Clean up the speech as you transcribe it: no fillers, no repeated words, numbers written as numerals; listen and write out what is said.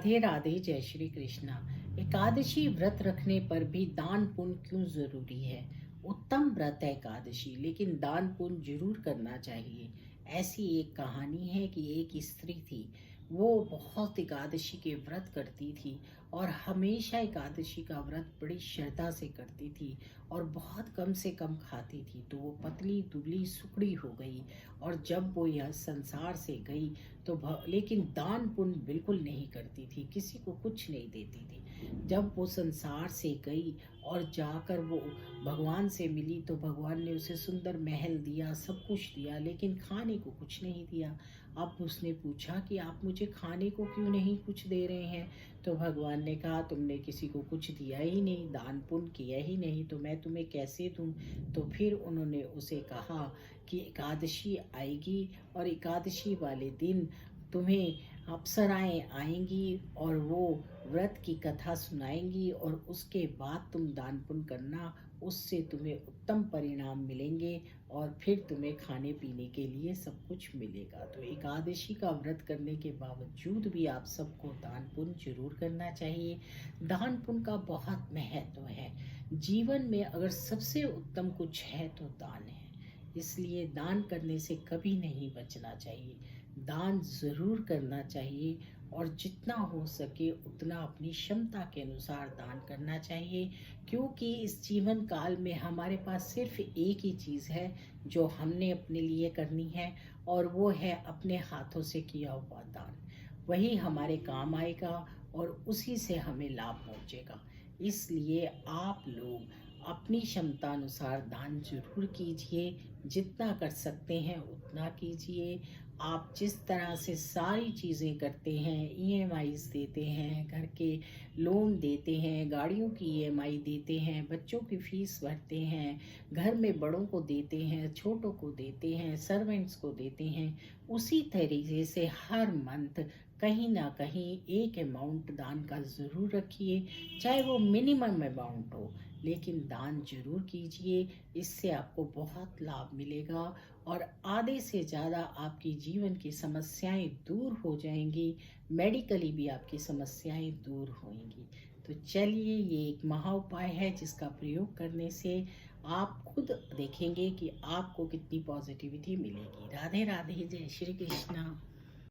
राधे राधे, जय श्री कृष्णा। एकादशी व्रत रखने पर भी दान पुण्य क्यों जरूरी है? उत्तम व्रत है एकादशी, लेकिन दान पुण्य जरूर करना चाहिए। ऐसी एक कहानी है कि एक स्त्री थी, वो बहुत एकादशी के व्रत करती थी और हमेशा एकादशी का व्रत बड़ी श्रद्धा से करती थी और बहुत कम से कम खाती थी। तो वो पतली दुबली सुकड़ी हो गई और जब वो यह संसार से गई तो लेकिन दान पुण्य बिल्कुल नहीं करती थी, किसी को कुछ नहीं देती थी। जब वो संसार से गई और जाकर वो भगवान से मिली तो भगवान ने उसे सुंदर महल दिया, सब कुछ दिया, लेकिन खाने को कुछ नहीं दिया। अब उसने पूछा कि आप मुझे खाने को क्यों नहीं कुछ दे रहे हैं? तो भगवान ने कहा, तुमने किसी को कुछ दिया ही नहीं, दान पुण्य किया ही नहीं, तो मैं तुम्हें कैसे दूं? तो फिर उन्होंने उसे कहा कि एकादशी आएगी और एकादशी वाले दिन तुम्हें अप्सराएं आएंगी और वो व्रत की कथा सुनाएंगी और उसके बाद तुम दान पुण्य करना, उससे तुम्हें उत्तम परिणाम मिलेंगे और फिर तुम्हें खाने पीने के लिए सब कुछ मिलेगा। तो एकादशी का व्रत करने के बावजूद भी आप सबको दान पुण्य जरूर करना चाहिए। दान पुण्य का बहुत महत्व है। जीवन में अगर सबसे उत्तम कुछ है तो दान है, इसलिए दान करने से कभी नहीं बचना चाहिए। दान ज़रूर करना चाहिए और जितना हो सके उतना अपनी क्षमता के अनुसार दान करना चाहिए, क्योंकि इस जीवन काल में हमारे पास सिर्फ एक ही चीज़ है जो हमने अपने लिए करनी है, और वो है अपने हाथों से किया हुआ दान। वही हमारे काम आएगा और उसी से हमें लाभ पहुंचेगा। इसलिए आप लोग अपनी क्षमता अनुसार दान जरूर कीजिए, जितना कर सकते हैं उतना कीजिए। आप जिस तरह से सारी चीज़ें करते हैं, ईएमआईज़ देते हैं, घर के लोन देते हैं, गाड़ियों की ईएमआई देते हैं, बच्चों की फीस भरते हैं, घर में बड़ों को देते हैं, छोटों को देते हैं, सर्वेंट्स को देते हैं, उसी तरीके से हर मंथ कहीं ना कहीं एक अमाउंट दान का ज़रूर रखिए, चाहे वो मिनिमम अमाउंट हो, लेकिन दान जरूर कीजिए। इससे आपको बहुत लाभ मिलेगा और आधे से ज़्यादा आपकी जीवन की समस्याएं दूर हो जाएंगी, मेडिकली भी आपकी समस्याएं दूर होंगी। तो चलिए, ये एक महा उपाय है जिसका प्रयोग करने से आप खुद देखेंगे कि आपको कितनी पॉजिटिविटी मिलेगी। राधे राधे, जय श्री कृष्णा।